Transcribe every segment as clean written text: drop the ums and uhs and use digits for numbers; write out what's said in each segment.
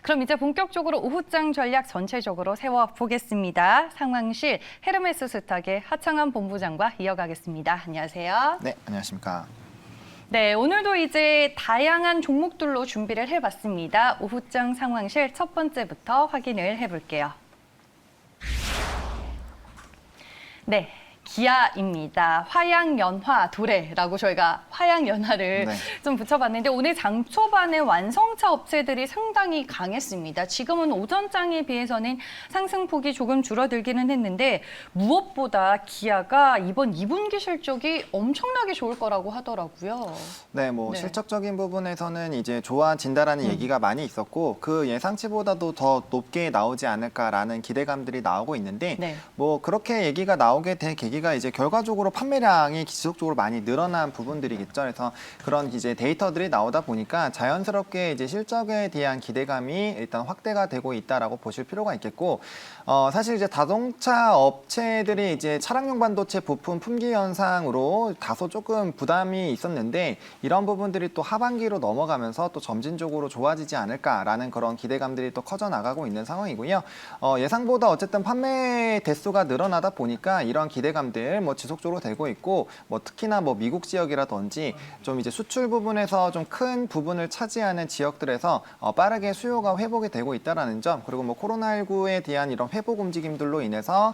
그럼 이제 본격적으로 오후장 전략 전체적으로 세워보겠습니다. 상황실 헤르메스 스탁의 하창한 본부장과 이어가겠습니다. 안녕하세요. 네, 안녕하십니까. 네, 오늘도 이제 다양한 종목들로 준비를 해봤습니다. 오후장 상황실 첫 번째부터 확인을 해볼게요. 네. 기아입니다. 화양연화 도래라고 저희가 화양연화를 좀 붙여봤는데 오늘 장 초반에 완성차 업체들이 상당히 강했습니다. 지금은 오전장에 비해서는 상승폭이 조금 줄어들기는 했는데 무엇보다 기아가 이번 2분기 실적이 엄청나게 좋을 거라고 하더라고요. 네, 실적적인 부분에서는 이제 좋아진다라는 얘기가 많이 있었고 그 예상치보다도 더 높게 나오지 않을까라는 기대감들이 나오고 있는데 그렇게 얘기가 나오게 된 계기가 이제 결과적으로 판매량이 지속적으로 많이 늘어난 부분들이겠죠. 그래서 그런 이제 데이터들이 나오다 보니까 자연스럽게 이제 실적에 대한 기대감이 일단 확대가 되고 있다라고 보실 필요가 있겠고, 사실 이제 자동차 업체들이 이제 차량용 반도체 부품 품귀 현상으로 다소 조금 부담이 있었는데 이런 부분들이 또 하반기로 넘어가면서 또 점진적으로 좋아지지 않을까라는 그런 기대감들이 또 커져 나가고 있는 상황이고요. 예상보다 어쨌든 판매 대수가 늘어나다 보니까 이런 기대감들 지속적으로 되고 있고 특히나 미국 지역이라든지 좀 이제 수출 부분에서 좀 큰 부분을 차지하는 지역들에서 빠르게 수요가 회복이 되고 있다라는 점, 그리고 코로나19에 대한 이런 회복 움직임들로 인해서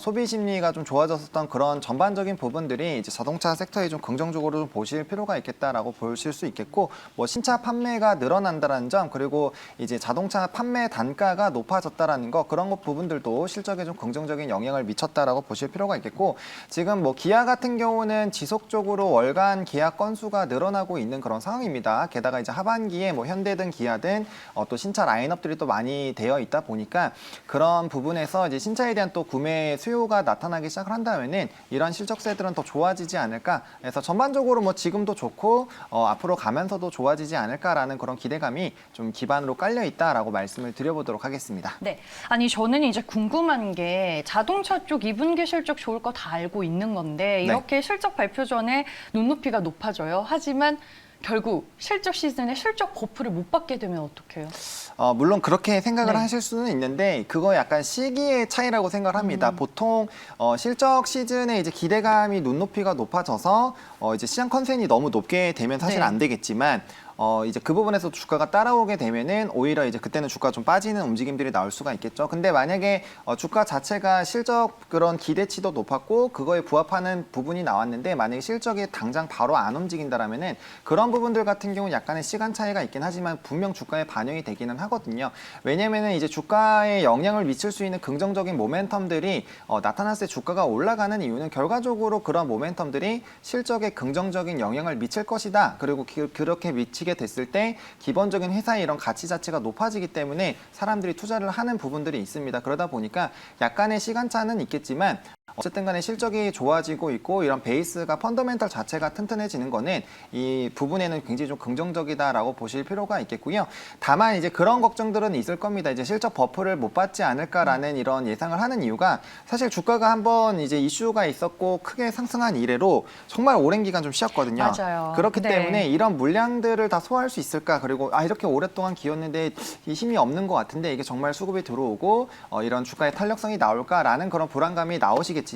소비 심리가 좀 좋아졌었던 그런 전반적인 부분들이 이제 자동차 섹터에 좀 긍정적으로 좀 보실 필요가 있겠다라고 보실 수 있겠고, 신차 판매가 늘어난다라는 점, 그리고 이제 자동차 판매 단가가 높아졌다라는 거, 그런 것 부분들도 실적에 좀 긍정적인 영향을 미쳤다라고 보실 필요가 있겠고, 지금 기아 같은 경우는 지속적으로 월간 계약 건수가 늘어나고 있는 그런 상황입니다. 게다가 이제 하반기에 현대든 기아든 또 신차 라인업들이 또 많이 되어 있다 보니까 그런 부분에서 이제 신차에 대한 또 구매 수요가 나타나기 시작을 한다면은 이런 실적세들은 더 좋아지지 않을까. 그래서 전반적으로 지금도 좋고 앞으로 가면서도 좋아지지 않을까라는 그런 기대감이 좀 기반으로 깔려 있다라고 말씀을 드려보도록 하겠습니다. 네, 아니 저는 이제 궁금한 게 자동차 쪽 2분기 실적 좋을 거 다 알고 있는 건데 이렇게 실적 발표 전에 눈높이가 높아져요. 하지만 결국 실적 시즌에 실적 버프를 못 받게 되면 어떡해요? 물론 그렇게 생각을 하실 수는 있는데 그거 약간 시기의 차이라고 생각을 합니다. 보통 실적 시즌에 이제 기대감이 눈높이가 높아져서 이제 시장 컨센이 너무 높게 되면 사실 안 되겠지만 이제 그 부분에서 주가가 따라오게 되면은 오히려 이제 그때는 주가 좀 빠지는 움직임들이 나올 수가 있겠죠. 근데 만약에 주가 자체가 실적 그런 기대치도 높았고 그거에 부합하는 부분이 나왔는데 만약에 실적이 당장 바로 안 움직인다라면은 그런 부분들 같은 경우는 약간의 시간 차이가 있긴 하지만 분명 주가에 반영이 되기는 하거든요. 왜냐면은 이제 주가에 영향을 미칠 수 있는 긍정적인 모멘텀들이 나타났을 때 주가가 올라가는 이유는 결과적으로 그런 모멘텀들이 실적에 긍정적인 영향을 미칠 것이다. 그리고 그렇게 미치게 됐을 때 기본적인 회사의 이런 가치 자체가 높아지기 때문에 사람들이 투자를 하는 부분들이 있습니다. 그러다 보니까 약간의 시간차는 있겠지만 어쨌든 간에 실적이 좋아지고 있고 이런 베이스가 펀더멘털 자체가 튼튼해지는 거는 이 부분에는 굉장히 좀 긍정적이다라고 보실 필요가 있겠고요. 다만 이제 그런 걱정들은 있을 겁니다. 이제 실적 버프를 못 받지 않을까라는 이런 예상을 하는 이유가 사실 주가가 한번 이제 이슈가 있었고 크게 상승한 이래로 정말 오랜 기간 좀 쉬었거든요. 맞아요. 그렇기 때문에 이런 물량들을 다 소화할 수 있을까? 그리고 이렇게 오랫동안 기었는데 이 힘이 없는 것 같은데 이게 정말 수급이 들어오고 이런 주가의 탄력성이 나올까라는 그런 불안감이 나오시겠지만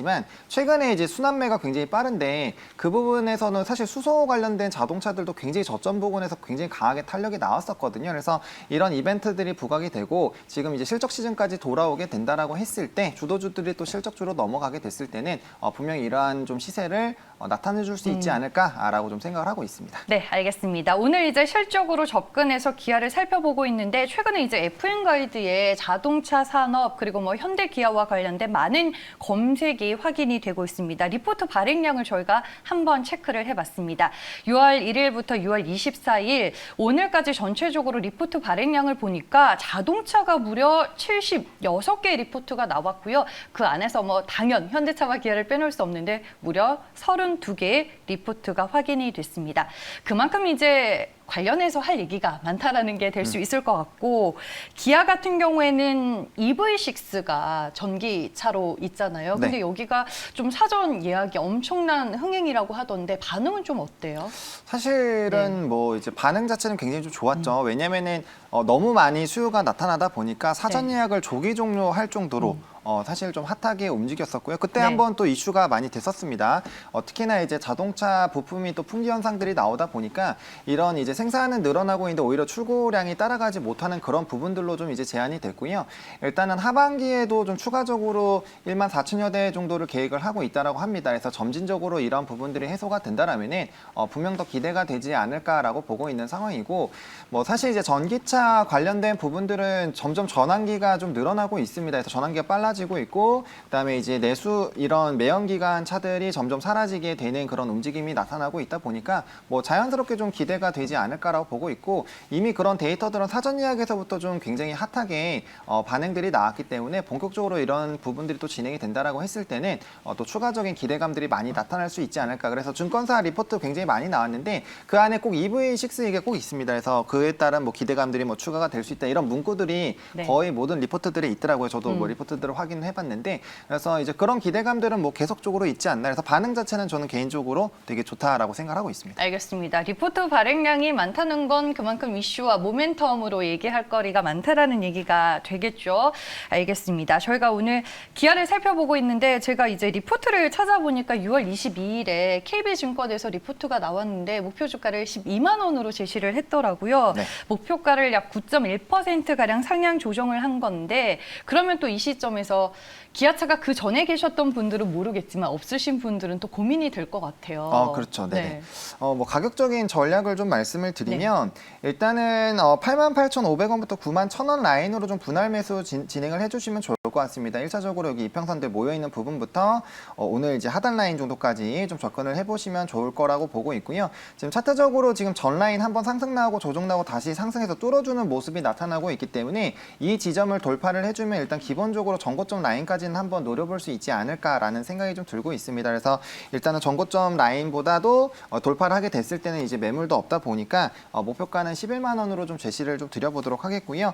최근에 이제 순환매가 굉장히 빠른데 그 부분에서는 사실 수소 관련된 자동차들도 굉장히 저점 부근에서 굉장히 강하게 탄력이 나왔었거든요. 그래서 이런 이벤트들이 부각이 되고 지금 이제 실적 시즌까지 돌아오게 된다라고 했을 때 주도주들이 또 실적주로 넘어가게 됐을 때는 분명히 이러한 좀 시세를 나타내 줄 수 있지 않을까라고 좀 생각을 하고 있습니다. 네, 알겠습니다. 오늘 이제 실적으로 접근해서 기아를 살펴보고 있는데 최근에 이제 FM 가이드에 자동차 산업 그리고 현대 기아와 관련된 많은 검색이 확인이 되고 있습니다. 리포트 발행량을 저희가 한번 체크를 해봤습니다. 6월 1일부터 6월 24일 오늘까지 전체적으로 리포트 발행량을 보니까 자동차가 무려 76개의 리포트가 나왔고요. 그 안에서 당연 현대차와 기아를 빼놓을 수 없는데 무려 32개의 리포트가 확인이 됐습니다. 그만큼 이제 관련해서 할 얘기가 많다라는 게 될 수 있을 것 같고, 기아 같은 경우에는 EV6가 전기차로 있잖아요. 근데 네. 여기가 좀 사전 예약이 엄청난 흥행이라고 하던데 반응은 좀 어때요? 사실은 뭐 이제 반응 자체는 굉장히 좀 좋았죠. 왜냐면은 너무 많이 수요가 나타나다 보니까 사전 네. 예약을 조기 종료할 정도로 사실 좀 핫하게 움직였었고요. 그때 네. 한번 또 이슈가 많이 됐었습니다. 특히나 이제 자동차 부품이 또 품귀 현상들이 나오다 보니까 이런 이제 생산은 늘어나고 있는데 오히려 출고량이 따라가지 못하는 그런 부분들로 좀 이제 제한이 됐고요. 일단은 하반기에도 좀 추가적으로 1만 4천여 대 정도를 계획을 하고 있다라고 합니다. 그래서 점진적으로 이런 부분들이 해소가 된다라면은 분명 더 기대가 되지 않을까라고 보고 있는 상황이고, 뭐 사실 이제 전기차 관련된 부분들은 점점 전환기가 좀 늘어나고 있습니다. 그래서 전환기가 빨라지고 있고, 그다음에 이제 내수 이런 매연기관 차들이 점점 사라지게 되는 그런 움직임이 나타나고 있다 보니까 뭐 자연스럽게 좀 기대가 되지 않을까라고 보고 있고, 이미 그런 데이터들은 사전 예약에서부터 좀 굉장히 핫하게 반응들이 나왔기 때문에 본격적으로 이런 부분들이 또 진행이 된다라고 했을 때는 또 추가적인 기대감들이 많이 나타날 수 있지 않을까. 그래서 증권사 리포트 굉장히 많이 나왔는데 그 안에 꼭 EV6 이게 꼭 있습니다. 그래서 그에 따른 뭐 기대감들이 뭐 추가가 될 수 있다 이런 문구들이 네. 거의 모든 리포트들이 있더라고요. 저도 뭐 리포트들을 확인을 해봤는데, 그래서 이제 그런 기대감들은 뭐 계속적으로 있지 않나. 그래서 반응 자체는 저는 개인적으로 되게 좋다라고 생각하고 있습니다. 알겠습니다. 리포트 발행량이 많다는 건 그만큼 이슈와 모멘텀으로 얘기할 거리가 많다라는 얘기가 되겠죠. 알겠습니다. 저희가 오늘 기아를 살펴보고 있는데 제가 이제 리포트를 찾아보니까 6월 22일에 KB증권에서 리포트가 나왔는데 목표 주가를 12만 원으로 제시를 했더라고요. 네. 목표가를 약 9.1%가량 상향 조정을 한 건데, 그러면 또 이 시점에서 기아차가 그 전에 계셨던 분들은 모르겠지만 없으신 분들은 또 고민이 될 것 같아요. 그렇죠. 네네. 뭐 가격적인 전략을 좀 말씀을 드리면, 일단은 88,500원부터 91,000원 라인으로 좀 분할 매수 진행을 해주시면 좋을 것 같습니다. 1차적으로 여기 이평선들 모여있는 부분부터 오늘 이제 하단 라인 정도까지 좀 접근을 해보시면 좋을 거라고 보고 있고요. 지금 차트적으로 지금 전 라인 한번 상승 나오고 조정 나오고 다시 상승해서 뚫어주는 모습이 나타나고 있기 때문에 이 지점을 돌파를 해주면 일단 기본적으로 전고점 라인까지는 한번 노려볼 수 있지 않을까라는 생각이 좀 들고 있습니다. 그래서 일단은 전고점 라인보다도 돌파를 하게 됐을 때는 이제 매물도 없다 보니까 목표가는 11만 원으로 좀 제시를 좀 드려보도록 하겠고요.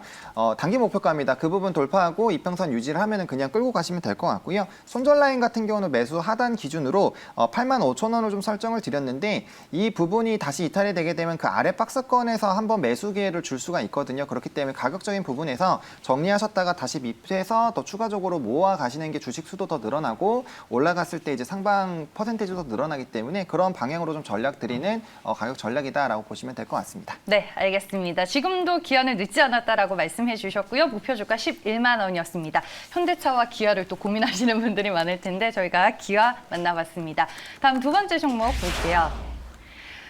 단기 목표가입니다. 그 부분 돌파하고 이평선 유지를 하면은 그냥 끌고 가시면 될 것 같고요. 손절 라인 같은 경우는 매수 하단 기준으로 8만 5천 원을 좀 설정을 드렸는데, 이 부분이 다시 이탈이 되게 되면 그 아래 박스권에서 한번 매수 기회를 줄 수가 있거든요. 그렇기 때문에 가격적인 부분에서 정리하셨다가 다시 밑에서 더 추가적으로 모아 가시는 게 주식 수도 더 늘어나고 올라갔을 때 이제 상방 퍼센테이지도 늘어나기 때문에 그런 방향으로 좀 전략 드리는 가격 전략이다라고 보시면 될 것 같습니다. 네, 알겠습니다. 지금도 기아는 늦지 않았다라고 말씀해 주셨고요. 목표 주가 11만 원이었습니다. 현대차와 기아를 또 고민하시는 분들이 많을 텐데 저희가 기아 만나봤습니다. 다음 두 번째 종목 볼게요.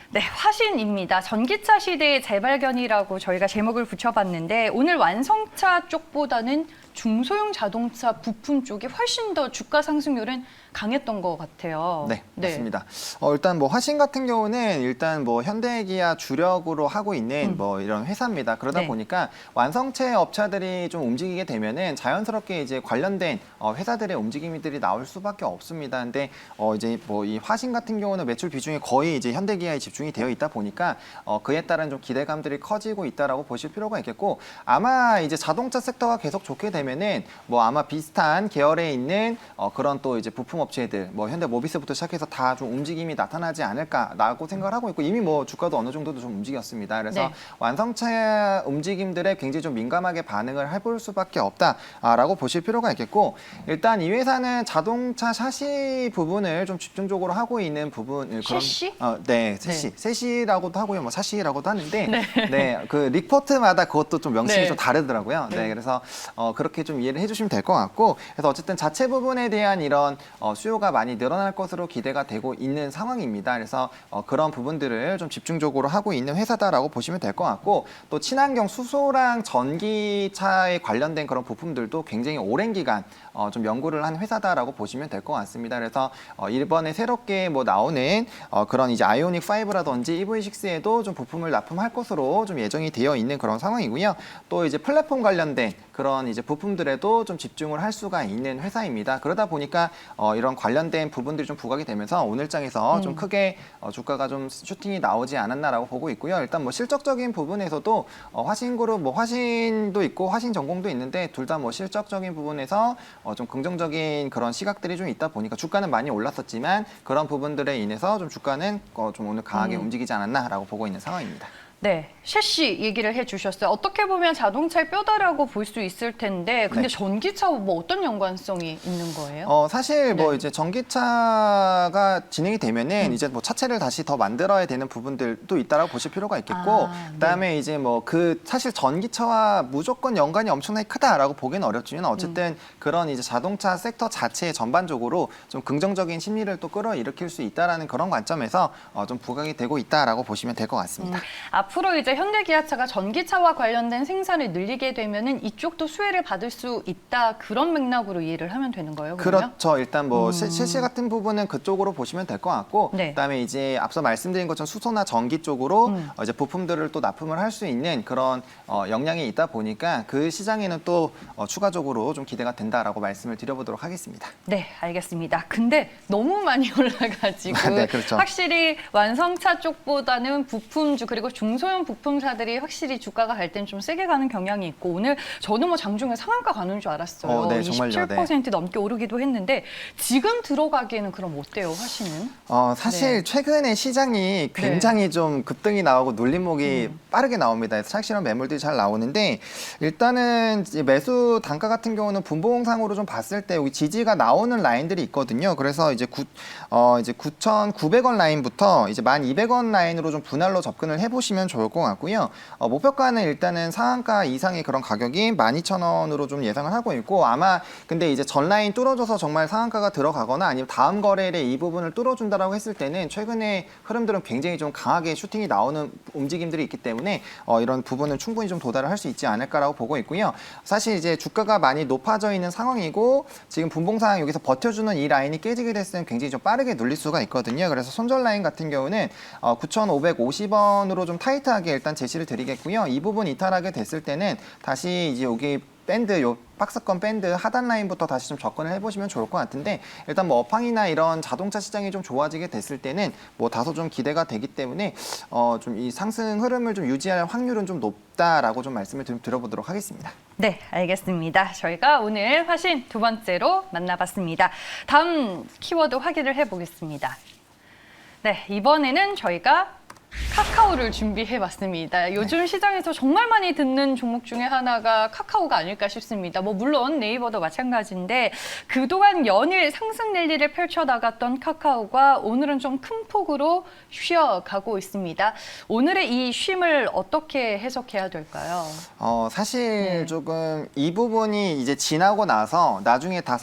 네, 화신입니다. 전기차 시대의 재발견이라고 저희가 제목을 붙여봤는데 오늘 완성차 쪽보다는 중소형 자동차 부품 쪽이 훨씬 더 주가 상승률은 강했던 것 같아요. 네, 맞습니다. 일단 뭐 화신 같은 경우는 일단 뭐 현대 기아 주력으로 하고 있는 뭐 이런 회사입니다. 그러다 네. 보니까 완성체 업체들이 좀 움직이게 되면은 자연스럽게 이제 관련된 회사들의 움직임들이 나올 수밖에 없습니다. 근데 이제 뭐 이 화신 같은 경우는 매출 비중이 거의 이제 현대 기아에 집중이 되어 있다 보니까 그에 따른 좀 기대감들이 커지고 있다라고 보실 필요가 있겠고, 아마 이제 자동차 섹터가 계속 좋게 되면은 뭐 아마 비슷한 계열에 있는 그런 또 이제 부품 업체들, 뭐 현대 모비스부터 시작해서 다 좀 움직임이 나타나지 않을까라고 생각을 하고 있고, 이미 뭐 주가도 어느 정도도 좀 움직였습니다. 그래서 네. 완성차 움직임들에 굉장히 좀 민감하게 반응을 해볼 수밖에 없다라고 보실 필요가 있겠고, 일단 이 회사는 자동차 샤시 부분을 좀 집중적으로 하고 있는 부분, 샤시? 네, 셋이라고도 하고요, 뭐 샤시라고도 하는데, 네, 그 리포트마다 그것도 좀 명칭이 네. 좀 다르더라고요. 네, 그래서 그렇게 좀 이해를 해주시면 될 것 같고, 그래서 어쨌든 자체 부분에 대한 이런 수요가 많이 늘어날 것으로 기대가 되고 있는 상황입니다. 그래서 그런 부분들을 좀 집중적으로 하고 있는 회사다라고 보시면 될 것 같고, 또 친환경 수소랑 전기차에 관련된 그런 부품들도 굉장히 오랜 기간 좀 연구를 한 회사다라고 보시면 될 것 같습니다. 그래서 이번에 새롭게 뭐 나오는 그런 이제 아이오닉 5라든지 EV6에도 좀 부품을 납품할 것으로 좀 예정이 되어 있는 그런 상황이고요. 또 이제 플랫폼 관련된 그런 이제 부품들에도 좀 집중을 할 수가 있는 회사입니다. 그러다 보니까 이런 관련된 부분들이 좀 부각이 되면서 오늘장에서 좀 크게 주가가 좀 슈팅이 나오지 않았나라고 보고 있고요. 일단 뭐 실적적인 부분에서도 화신그룹 뭐 화신도 있고 화신전공도 있는데 둘 다 뭐 실적적인 부분에서 좀 긍정적인 그런 시각들이 좀 있다 보니까 주가는 많이 올랐었지만 그런 부분들에 인해서 좀 주가는 좀 오늘 강하게 움직이지 않았나라고 보고 있는 상황입니다. 네, 셰시 얘기를 해주셨어요. 어떻게 보면 자동차의 뼈다라고 볼 수 있을 텐데, 근데 네. 전기차 뭐 어떤 연관성이 있는 거예요? 사실 뭐 네. 이제 전기차가 진행이 되면은 이제 뭐 차체를 다시 더 만들어야 되는 부분들도 있다라고 보실 필요가 있겠고, 그다음에 이제 뭐 사실 전기차와 무조건 연관이 엄청나게 크다라고 보기는 어렵지만 어쨌든 그런 이제 자동차 섹터 자체 전반적으로 좀 긍정적인 심리를 또 끌어일으킬 수 있다라는 그런 관점에서 좀 부각이 되고 있다라고 보시면 될 것 같습니다. 앞으로 이제 현대기아차가 전기차와 관련된 생산을 늘리게 되면은 이쪽도 수혜를 받을 수 있다 그런 맥락으로 이해를 하면 되는 거예요? 그러면? 그렇죠. 일단 뭐 실시 같은 부분은 그쪽으로 보시면 될 것 같고, 네. 그다음에 이제 앞서 말씀드린 것처럼 수소나 전기 쪽으로 이제 부품들을 또 납품을 할 수 있는 그런 역량이 있다 보니까 그 시장에는 또 추가적으로 좀 기대가 된다라고 말씀을 드려보도록 하겠습니다. 네, 알겠습니다. 근데 너무 많이 올라가지고 네, 그렇죠. 확실히 완성차 쪽보다는 부품주 그리고 중소형 부품사들이 확실히 주가가 갈 때는 좀 세게 가는 경향이 있고 오늘 저는 뭐 장중에 상한가 가는 줄 알았어요. 네, 정말요. 27% 넘게 오르기도 했는데 지금 들어가기에는 그럼 어때요, 화신은? 사실 네. 최근에 시장이 굉장히 좀 급등이 나오고 눌림목이 빠르게 나옵니다. 착실한 매물들이 잘 나오는데 일단은 이제 매수 단가 같은 경우는 분봉상으로 좀 봤을 때 여기 지지가 나오는 라인들이 있거든요. 그래서 이제 9,900원 라인부터 이제 1,200원 라인으로 좀 분할로 접근을 해보시면 좋을 것 같고요. 목표가는 일단은 상한가 이상의 그런 가격이 12,000원으로 좀 예상을 하고 있고 아마 근데 이제 전 라인 뚫어줘서 정말 상한가가 들어가거나 아니면 다음 거래일에 이 부분을 뚫어준다라고 했을 때는 최근에 흐름들은 굉장히 좀 강하게 슈팅이 나오는 움직임들이 있기 때문에 이런 부분은 충분히 좀 도달을 할 수 있지 않을까라고 보고 있고요. 사실 이제 주가가 많이 높아져 있는 상황이고 지금 분봉상 여기서 버텨주는 이 라인이 깨지게 됐을 때 굉장히 좀 빠르게 눌릴 수가 있거든요. 그래서 손절 라인 같은 경우는 9,550원으로 좀 타이트하게 일단 제시를 드리겠고요. 이 부분 이탈하게 됐을 때는 다시 이제 여기 밴드 요 박스권 밴드 하단 라인부터 다시 좀 접근을 해보시면 좋을 것 같은데 일단 뭐 업황이나 이런 자동차 시장이 좀 좋아지게 됐을 때는 뭐 다소 좀 기대가 되기 때문에 좀 이 상승 흐름을 좀 유지할 확률은 좀 높다라고 좀 말씀을 드려보도록 하겠습니다. 네, 알겠습니다. 저희가 오늘 화신 두 번째로 만나봤습니다. 다음 키워드 확인을 해보겠습니다. 네, 이번에는 저희가 카카오를 준비해봤습니다. 요즘 시장에서 정말 많이 듣는 종목 중에 하나가 카카오가 아닐까 싶습니다. 뭐 물론 네이버도 마찬가지인데 그동안 연일 상승 랠리를 펼쳐나갔던 카카오가 오늘은 좀 큰 폭으로 쉬어가고 있습니다. 오늘의 이 쉼을 어떻게 해석해야 될까요? 사실 조금 이 부분이 이제 지나고 나서 나중에 다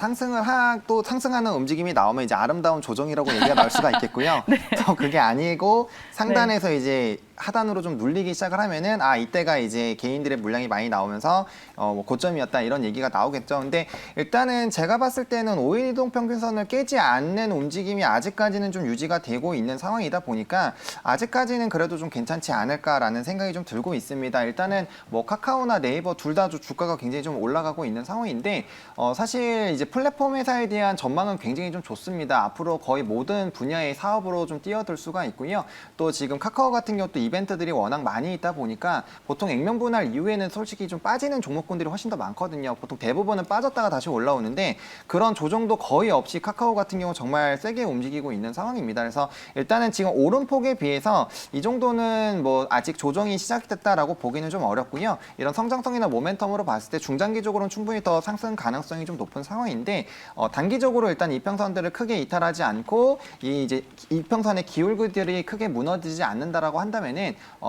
또 상승하는 움직임이 나오면 이제 아름다운 조정이라고 얘기가 나올 수가 있겠고요. 또 그게 아니고 상단에서 이제 하단으로 좀 눌리기 시작을 하면은 이때가 이제 개인들의 물량이 많이 나오면서 뭐 고점이었다 이런 얘기가 나오겠죠. 근데 일단은 제가 봤을 때는 5일 이동 평균선을 깨지 않는 움직임이 아직까지는 좀 유지가 되고 있는 상황이다 보니까 아직까지는 그래도 좀 괜찮지 않을까라는 생각이 좀 들고 있습니다. 일단은 뭐 카카오나 네이버 둘 다 주가가 굉장히 좀 올라가고 있는 상황인데 사실 이제 플랫폼 회사에 대한 전망은 굉장히 좀 좋습니다. 앞으로 거의 모든 분야의 사업으로 좀 뛰어들 수가 있고요. 또 지금 카카오 같은 경우도 이벤트들이 워낙 많이 있다 보니까 보통 액면 분할 이후에는 솔직히 좀 빠지는 종목군들이 훨씬 더 많거든요. 보통 대부분은 빠졌다가 다시 올라오는데 그런 조정도 거의 없이 카카오 같은 경우 정말 세게 움직이고 있는 상황입니다. 그래서 일단은 지금 오름폭에 비해서 이 정도는 뭐 아직 조정이 시작됐다라고 보기는 좀 어렵고요. 이런 성장성이나 모멘텀으로 봤을 때 중장기적으로는 충분히 더 상승 가능성이 좀 높은 상황인데 단기적으로 일단 이평선들을 크게 이탈하지 않고 이제 이평선의 기울기들이 크게 무너지지 않는다라고 한다면은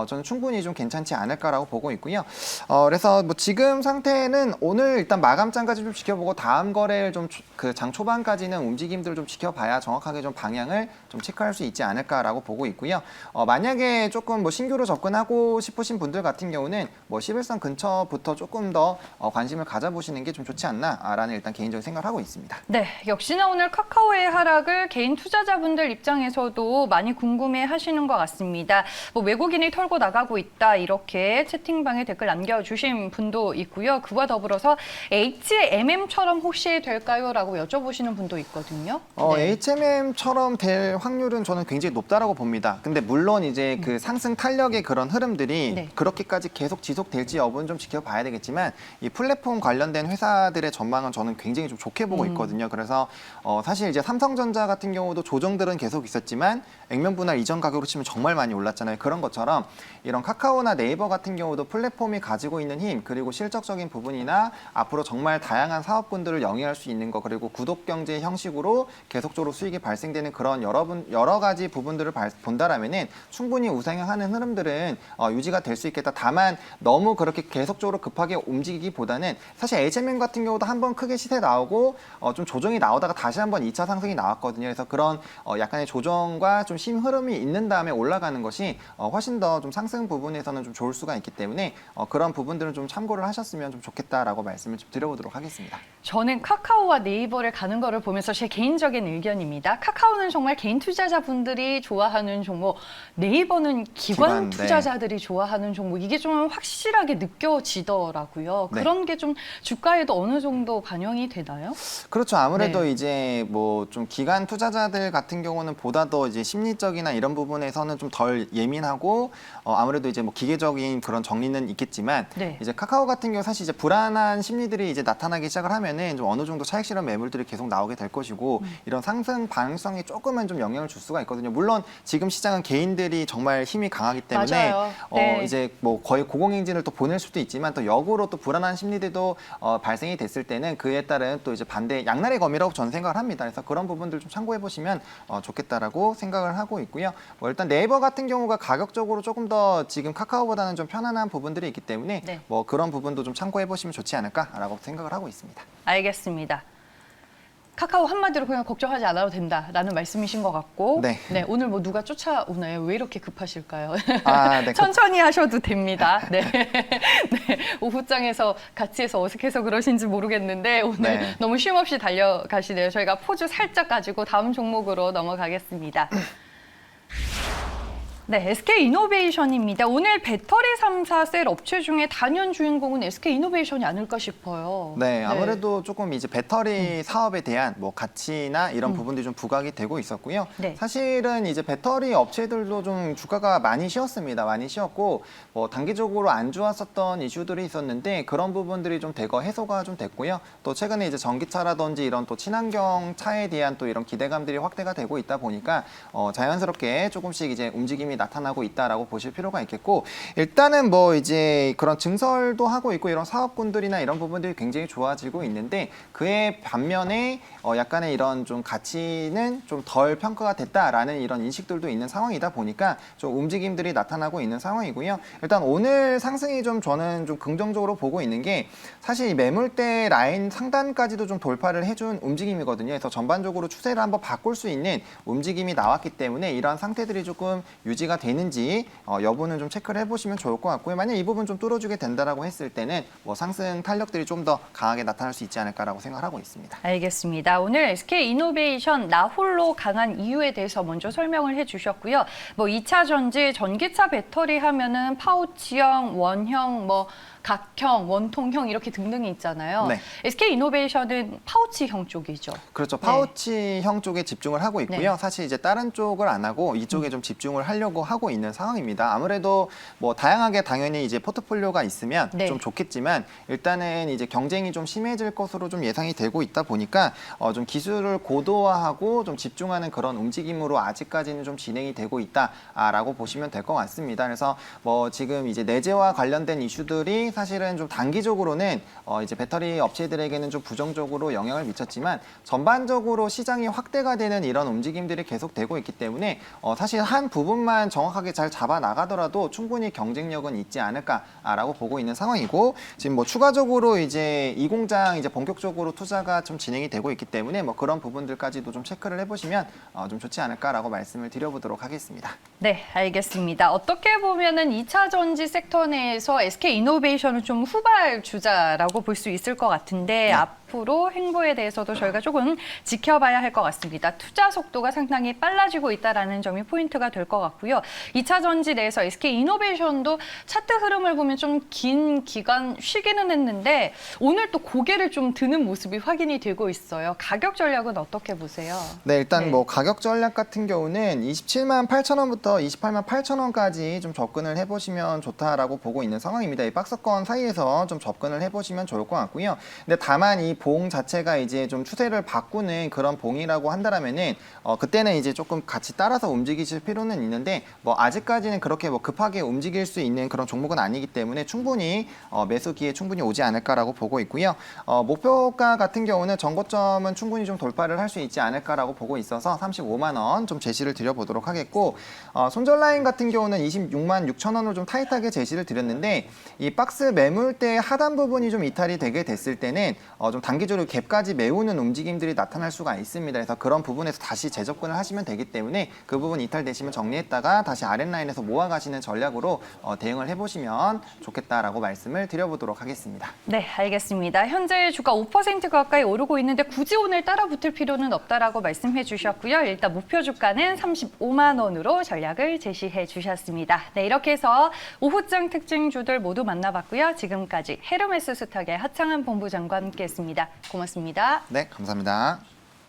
저는 충분히 좀 괜찮지 않을까라고 보고 있고요. 그래서 뭐 지금 상태는 오늘 일단 마감장까지 좀 지켜보고 다음 거래일 좀 그 장 초반까지는 움직임들을 좀 지켜봐야 정확하게 좀 방향을 좀 체크할 수 있지 않을까라고 보고 있고요. 만약에 조금 뭐 신규로 접근하고 싶으신 분들 같은 경우는 뭐 11선 근처부터 조금 더 관심을 가져보시는 게 좀 좋지 않나라는 일단 개인적인 생각을 하고 있습니다. 네, 역시나 오늘 카카오의 하락을 개인 투자자분들 입장에서도 많이 궁금해 하시는 것 같습니다. 뭐 외국인이 털고 나가고 있다 이렇게 채팅방에 댓글 남겨주신 분도 있고요. 그와 더불어서 HMM처럼 혹시 될까요? 라고 여쭤보시는 분도 있거든요. 네. HMM처럼 될 확률은 저는 굉장히 높다라고 봅니다. 근데 물론 이제 그 상승 탄력의 그런 흐름들이 네. 그렇게까지 계속 지속될지 여부는 좀 지켜봐야 되겠지만 이 플랫폼 관련된 회사들의 전망은 저는 굉장히 좀 좋게 보고 있거든요. 그래서 사실 이제 삼성전자 같은 경우도 조정들은 계속 있었지만 액면 분할 이전 가격으로 치면 정말 많이 올랐잖아요. 그런 것처럼 이런 카카오나 네이버 같은 경우도 플랫폼이 가지고 있는 힘 그리고 실적적인 부분이나 앞으로 정말 다양한 사업군들을 영위할 수 있는 거 그리고 구독 경제 형식으로 계속적으로 수익이 발생되는 그런 여러 가지 부분들을 본다라면은 충분히 우상향하는 흐름들은 유지가 될 수 있겠다. 다만 너무 그렇게 계속적으로 급하게 움직이기보다는 사실 HMM 같은 경우도 한번 크게 시세 나오고 좀 조정이 나오다가 다시 한번 2차 상승이 나왔거든요. 그래서 그런 약간의 조정과 좀 심 흐름이 있는 다음에 올라가는 것이 훨씬 더 좀 상승 부분에서는 좀 좋을 수가 있기 때문에 그런 부분들은 좀 참고를 하셨으면 좀 좋겠다라고 말씀을 좀 드려보도록 하겠습니다. 저는 카카오와 네이버를 가는 거를 보면서 제 개인적인 의견입니다. 카카오는 정말 개인 투자자분들이 좋아하는 종목, 네이버는 기관 네. 투자자들이 좋아하는 종목, 이게 좀 확실하게 느껴지더라고요. 네. 그런 게 좀 주가에도 어느 정도 반영이 되나요? 그렇죠. 아무래도 네. 이제 뭐 좀 기관 투자자들 같은 경우는 보다 더 이제 심리적이나 이런 부분에서는 좀 덜 예민하고 아무래도 이제 뭐 기계적인 그런 정리는 있겠지만 네. 이제 카카오 같은 경우 사실 이제 불안한 심리들이 이제 나타나기 시작을 하면은 좀 어느 정도 차익 실현 매물들이 계속 나오게 될 것이고 이런 상승 반응성이 조금은 좀 영향을 줄 수가 있거든요. 물론 지금 시장은 개인들이 정말 힘이 강하기 때문에 맞아요. 네. 이제 뭐 거의 고공행진을 또 보낼 수도 있지만 또 역으로 또 불안한 심리들도 발생이 됐을 때는 그에 따른 또 이제 반대 양날의 검이라고 저는 생각을 합니다. 그래서 그런 부분들 좀 참고해 보시면 좋겠다라고 생각을 하고 있고요. 뭐 일단 네이버 같은 경우가 가격적으로 조금 더 지금 카카오보다는 좀 편안한 부분들이 있기 때문에 네. 뭐 그런 부분도 좀 참고해 보시면 좋지 않을까라고 생각을 하고 있습니다. 알겠습니다. 카카오 한마디로 그냥 걱정하지 않아도 된다라는 말씀이신 것 같고 네. 오늘 뭐 누가 쫓아오나요? 왜 이렇게 급하실까요? 네. 천천히 하셔도 됩니다. 네. 네. 오후장에서 같이 해서 어색해서 그러신지 모르겠는데 오늘 네. 너무 쉼없이 달려가시네요. 저희가 포즈 살짝 가지고 다음 종목으로 넘어가겠습니다. 네, SK이노베이션입니다. 오늘 배터리 3사 셀 업체 중에 단연 주인공은 SK이노베이션이 아닐까 싶어요. 네, 아무래도 조금 이제 배터리 사업에 대한 뭐 가치나 이런 부분들이 좀 부각이 되고 있었고요. 네. 사실은 이제 배터리 업체들도 좀 주가가 많이 쉬었습니다. 많이 쉬었고 뭐 단기적으로 안 좋았었던 이슈들이 있었는데 그런 부분들이 좀 대거 해소가 좀 됐고요. 또 최근에 이제 전기차라든지 이런 또 친환경 차에 대한 또 이런 기대감들이 확대가 되고 있다 보니까 자연스럽게 조금씩 이제 움직임이 나타나고 있다라고 보실 필요가 있겠고 일단은 뭐 이제 그런 증설도 하고 있고 이런 사업군들이나 이런 부분들이 굉장히 좋아지고 있는데 그에 반면에 약간의 이런 좀 가치는 좀 덜 평가가 됐다라는 이런 인식들도 있는 상황이다 보니까 좀 움직임들이 나타나고 있는 상황이고요. 일단 오늘 상승이 좀 저는 좀 긍정적으로 보고 있는 게 사실 이 매물대 라인 상단까지도 좀 돌파를 해준 움직임이거든요. 그래서 전반적으로 추세를 한번 바꿀 수 있는 움직임이 나왔기 때문에 이러한 상태들이 조금 유지가 되는지 여부는 좀 체크를 해보시면 좋을 것 같고요. 만약 이 부분 좀 뚫어주게 된다라고 했을 때는 뭐 상승 탄력들이 좀 더 강하게 나타날 수 있지 않을까라고 생각하고 있습니다. 알겠습니다. 오늘 SK이노베이션 나 홀로 강한 이유에 대해서 먼저 설명을 해주셨고요. 뭐 2차 전지, 전기차 배터리 하면은 파우치형, 원형, 뭐 각형, 원통형 이렇게 등등이 있잖아요. 네. SK이노베이션은 파우치형 쪽이죠. 그렇죠. 파우치형 쪽에 집중을 하고 있고요. 네. 사실 이제 다른 쪽을 안 하고 이쪽에 좀 집중을 하려고 하고 있는 상황입니다. 아무래도 뭐 다양하게 당연히 이제 포트폴리오가 있으면 네. 좀 좋겠지만 일단은 이제 경쟁이 좀 심해질 것으로 좀 예상이 되고 있다 보니까 좀 기술을 고도화하고 좀 집중하는 그런 움직임으로 아직까지는 좀 진행이 되고 있다라고 보시면 될 것 같습니다. 그래서 뭐 지금 이제 내재와 관련된 이슈들이 사실은 좀 단기적으로는 이제 배터리 업체들에게는 좀 부정적으로 영향을 미쳤지만 전반적으로 시장이 확대가 되는 이런 움직임들이 계속되고 있기 때문에 사실 한 부분만 정확하게 잘 잡아 나가더라도 충분히 경쟁력은 있지 않을까라고 보고 있는 상황이고 지금 뭐 추가적으로 이제 이 공장 이제 본격적으로 투자가 좀 진행이 되고 있기 때문에 뭐 그런 부분들까지도 좀 체크를 해보시면 좀 좋지 않을까라고 말씀을 드려보도록 하겠습니다. 네, 알겠습니다. 어떻게 보면은 2차 전지 섹터 내에서 SK이노베이션 이노베이션은 좀 후발주자라고 볼 수 있을 것 같은데 앞으로 행보에 대해서도 저희가 조금 지켜봐야 할 것 같습니다. 투자 속도가 상당히 빨라지고 있다는 점이 포인트가 될 것 같고요. 2차 전지 내에서 SK 이노베이션도 차트 흐름을 보면 좀 긴 기간 쉬기는 했는데 오늘 또 고개를 좀 드는 모습이 확인이 되고 있어요. 가격 전략은 어떻게 보세요? 네, 일단 뭐 가격 전략 같은 경우는 27만 8천 원부터 28만 8천 원까지 좀 접근을 해보시면 좋다라고 보고 있는 상황입니다. 이 박스권 사이에서 좀 접근을 해보시면 좋을 것 같고요. 근데 다만 이 봉 자체가 이제 좀 추세를 바꾸는 그런 봉이라고 한다면은 그때는 이제 조금 같이 따라서 움직이실 필요는 있는데 뭐 아직까지는 그렇게 뭐 급하게 움직일 수 있는 그런 종목은 아니기 때문에 충분히 매수 기회 충분히 오지 않을까라고 보고 있고요. 목표가 같은 경우는 전고점은 충분히 좀 돌파를 할 수 있지 않을까라고 보고 있어서 35만 원 좀 제시를 드려보도록 하겠고 손절 라인 같은 경우는 26만 6천 원으로 좀 타이트하게 제시를 드렸는데 이 박스 매물대 하단 부분이 좀 이탈이 되게 됐을 때는 좀 단기적으로 갭까지 메우는 움직임들이 나타날 수가 있습니다. 그래서 그런 부분에서 다시 재접근을 하시면 되기 때문에 그 부분 이탈되시면 정리했다가 다시 아랫라인에서 모아가시는 전략으로 대응을 해보시면 좋겠다라고 말씀을 드려보도록 하겠습니다. 네, 알겠습니다. 현재 주가 5% 가까이 오르고 있는데 굳이 오늘 따라 붙을 필요는 없다라고 말씀해 주셨고요. 일단 목표 주가는 35만 원으로 전략을 제시해 주셨습니다. 네, 이렇게 해서 오후장 특징주들 모두 만나봤고요. 지금까지 헤르메스 스탁의 하창한 본부장과 함께했습니다. 고맙습니다. 네, 감사합니다.